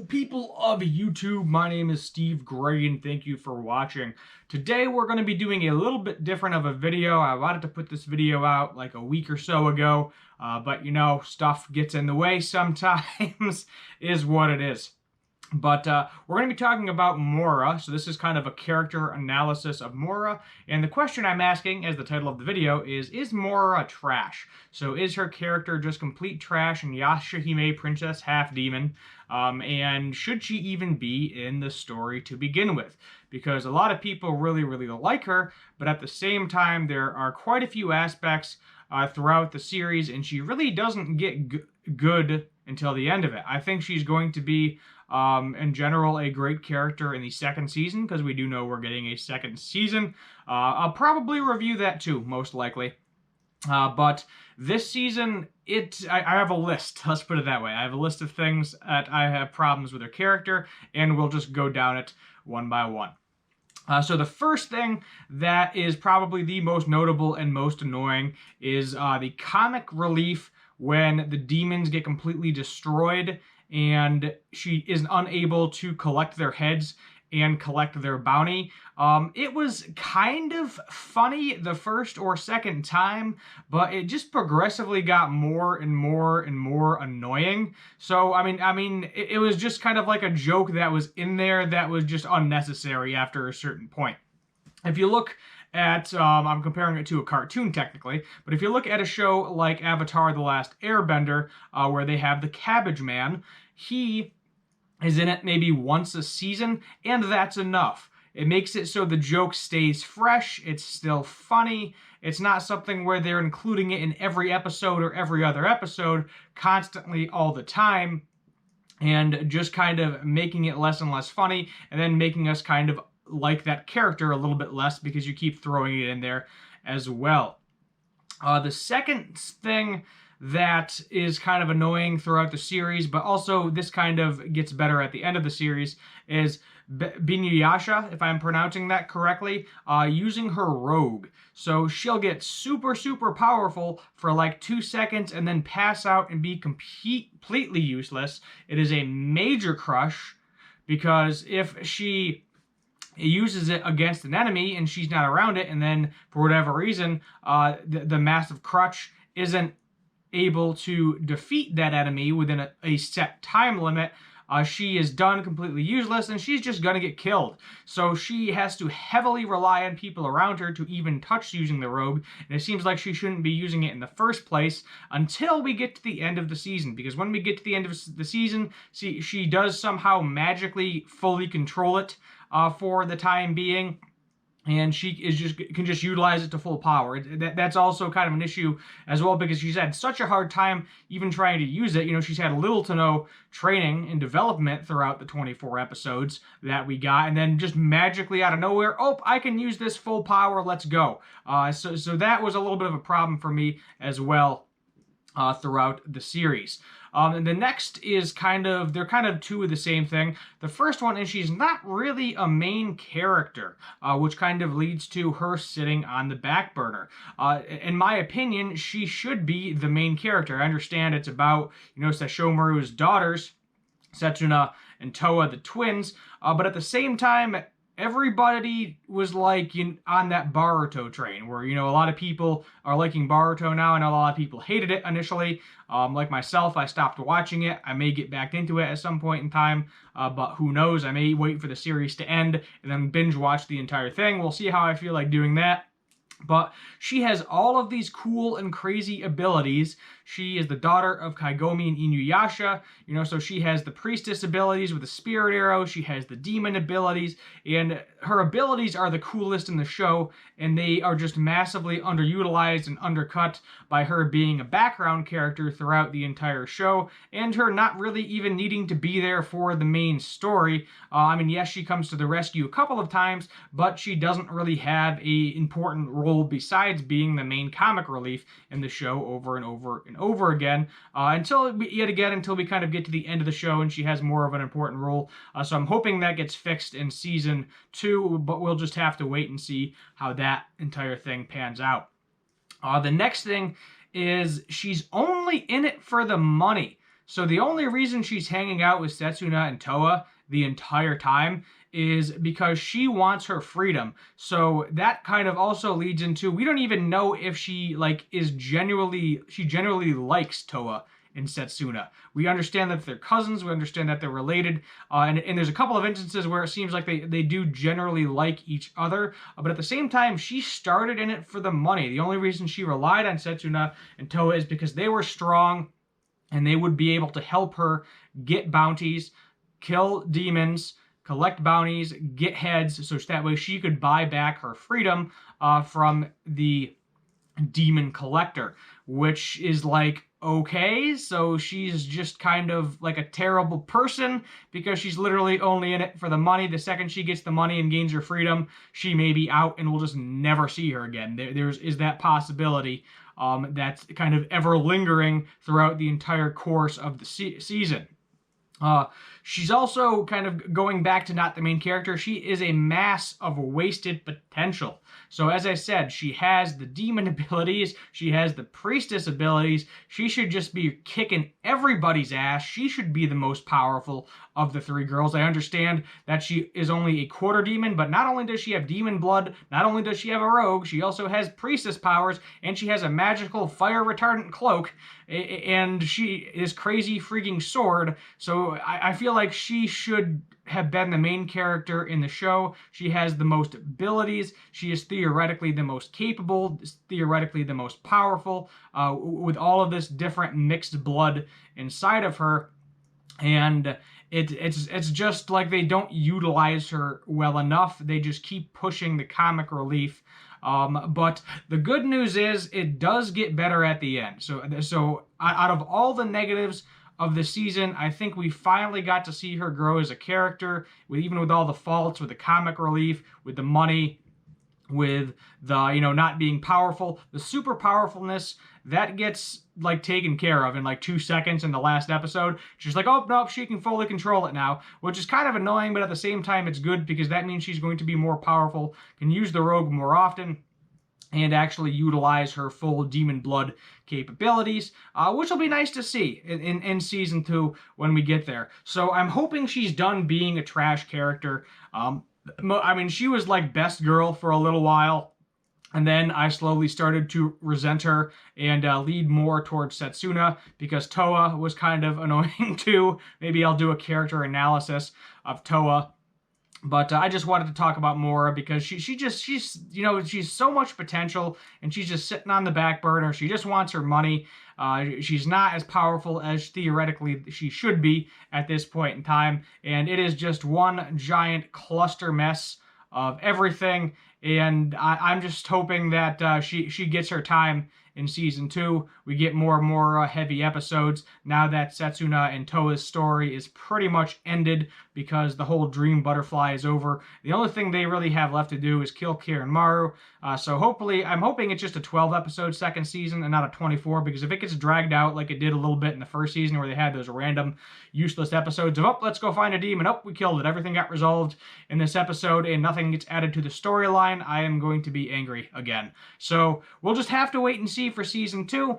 people of YouTube? My name is Steve Gray and thank you for watching. Today we're going to be doing a little bit different of a video. I wanted to put this video out like a week or so ago, but you know, stuff gets in the way sometimes, is what it is. But we're going to be talking about Moroha, so this is kind of a character analysis of Moroha, and the question I'm asking, as the title of the video, is Moroha trash? So is her character just complete trash and Yashahime, princess half-demon, and should she even be in the story to begin with? Because a lot of people really like her, but at the same time there are quite a few aspects throughout the series, and she really doesn't get good until the end of it. I think she's going to be in general a great character in the second season, because we do know we're getting a second season. I'll probably review that too, most likely. But this season, I have a list, let's put it that way. I have a list of things that I have problems with her character, and we'll just go down it one by one. So the first thing that is probably the most notable and most annoying is the comic relief when the demons get completely destroyed and she is unable to collect their heads and collect their bounty. It was kind of funny the first or second time, but it just progressively got more and more and more annoying. So, I mean, it was just kind of like a joke that was in there that was just unnecessary after a certain point. If you look at, I'm comparing it to a cartoon technically, but if you look at a show like Avatar: The Last Airbender, where they have the Cabbage Man, he is in it maybe once a season, and that's enough. It makes it so the joke stays fresh, it's still funny, it's not something where they're including it in every episode or every other episode constantly all the time, and just kind of making it less and less funny, and then making us kind of like that character a little bit less because you keep throwing it in there as well. The second thing that is kind of annoying throughout the series, but also this kind of gets better at the end of the series, is Yasha, if I'm pronouncing that correctly, using her rogue. So she'll get super powerful for like 2 seconds and then pass out and be completely useless. It is a major crush, because if she uses it against an enemy and she's not around it, and then for whatever reason the massive crutch isn't able to defeat that enemy within a set time limit, she is done, completely useless, and she's just gonna get killed. So she has to heavily rely on people around her to even touch using the rogue, and it seems like she shouldn't be using it in the first place until we get to the end of the season, because when we get to the end of the season, she does somehow magically fully control it for the time being, and she can just utilize it to full power. That's also kind of an issue as well, because she's had such a hard time even trying to use it. You know, she's had little to no training and development throughout the 24 episodes that we got, and then just magically out of nowhere, oh, I can use this full power, let's go. So that was a little bit of a problem for me as well throughout the series. And the next is they're kind of two of the same thing. The first one is she's not really a main character, which kind of leads to her sitting on the back burner. In my opinion, she should be the main character. I understand it's about, you know, Sesshomaru's daughters, Setsuna and Toa, the twins, but at the same time, everybody was like on that Boruto train, where, you know, a lot of people are liking Boruto now. I know a lot of people hated it initially. Like myself, I stopped watching it. I may get back into it at some point in time, but who knows? I may wait for the series to end and then binge watch the entire thing. We'll see how I feel like doing that. But she has all of these cool and crazy abilities. She is the daughter of Kaigomi and Inuyasha, you know, so she has the priestess abilities with the spirit arrow, she has the demon abilities, and her abilities are the coolest in the show, and they are just massively underutilized and undercut by her being a background character throughout the entire show, and her not really even needing to be there for the main story. I mean, yes, she comes to the rescue a couple of times, but she doesn't really have an important role besides being the main comic relief in the show over and over again, until we kind of get to the end of the show and she has more of an important role. So I'm hoping that gets fixed in season 2, but we'll just have to wait and see how that entire thing pans out. The next thing is she's only in it for the money. So the only reason she's hanging out with Setsuna and Toa the entire time is because she wants her freedom. So that kind of also leads into, we don't even know if she genuinely likes Toa and Setsuna. We understand that they're cousins, we understand that they're related, and there's a couple of instances where it seems like they do generally like each other, but at the same time, she started in it for the money. The only reason she relied on Setsuna and Toa is because they were strong, and they would be able to help her get bounties, kill demons, collect bounties, get heads, so that way she could buy back her freedom from the demon collector, which is like, okay, so she's just kind of like a terrible person because she's literally only in it for the money. The second she gets the money and gains her freedom, she may be out and we'll just never see her again. There's that possibility that's kind of ever lingering throughout the entire course of the season. She's also kind of going back to not the main character. She is a mass of wasted potential. So as I said, she has the demon abilities. She has the priestess abilities. She should just be kicking everybody's ass. She should be the most powerful of the three girls. I understand that she is only a quarter demon, but not only does she have demon blood, not only does she have a rogue, she also has priestess powers, and she has a magical fire retardant cloak, and she is crazy freaking sword. So I feel like she should have been the main character in the show. She has the most abilities. She is theoretically the most capable, theoretically the most powerful, with all of this different mixed blood inside of her. And it's just like they don't utilize her well enough. They just keep pushing the comic relief. But the good news is it does get better at the end. So out of all the negatives of the season, I think we finally got to see her grow as a character, even with all the faults, with the comic relief, with the money, with the, not being powerful. The super powerfulness, that gets like taken care of in like 2 seconds in the last episode. She's like, oh, nope, she can fully control it now, which is kind of annoying, but at the same time, it's good because that means she's going to be more powerful, can use the rogue more often, and actually utilize her full demon blood capabilities, which will be nice to see in season 2 when we get there. So I'm hoping she's done being a trash character. I mean, she was like best girl for a little while, and then I slowly started to resent her and lead more towards Setsuna because Toa was kind of annoying too. Maybe I'll do a character analysis of Toa. But I just wanted to talk about Moroha because she's so much potential, and she's just sitting on the back burner. She just wants her money. She's not as powerful as theoretically she should be at this point in time, and it is just one giant cluster mess of everything. And I'm just hoping that she gets her time in season 2. We get more and more heavy episodes now that Setsuna and Toa's story is pretty much ended because the whole Dream Butterfly is over. The only thing they really have left to do is kill Kira and Maru. So hopefully, I'm hoping it's just a 12-episode second season and not a 24, because if it gets dragged out like it did a little bit in the first season where they had those random useless episodes of, oh, let's go find a demon, oh, we killed it, everything got resolved in this episode and nothing gets added to the storyline, I am going to be angry again. So we'll just have to wait and see for season 2.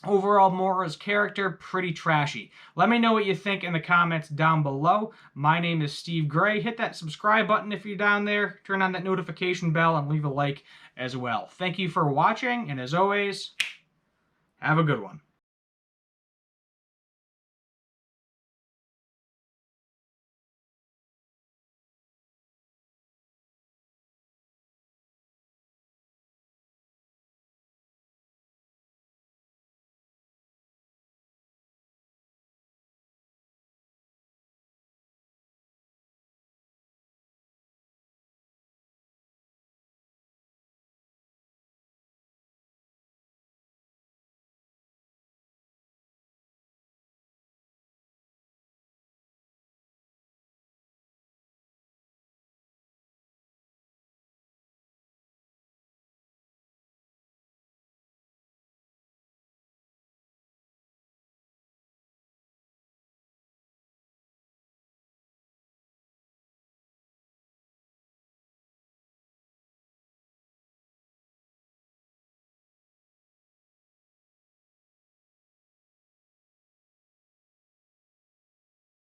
Overall, Moroha's character, pretty trashy. Let me know what you think in the comments down below. My name is Steve Gray. Hit that subscribe button if you're down there. Turn on that notification bell and leave a like as well. Thank you for watching, and as always, have a good one.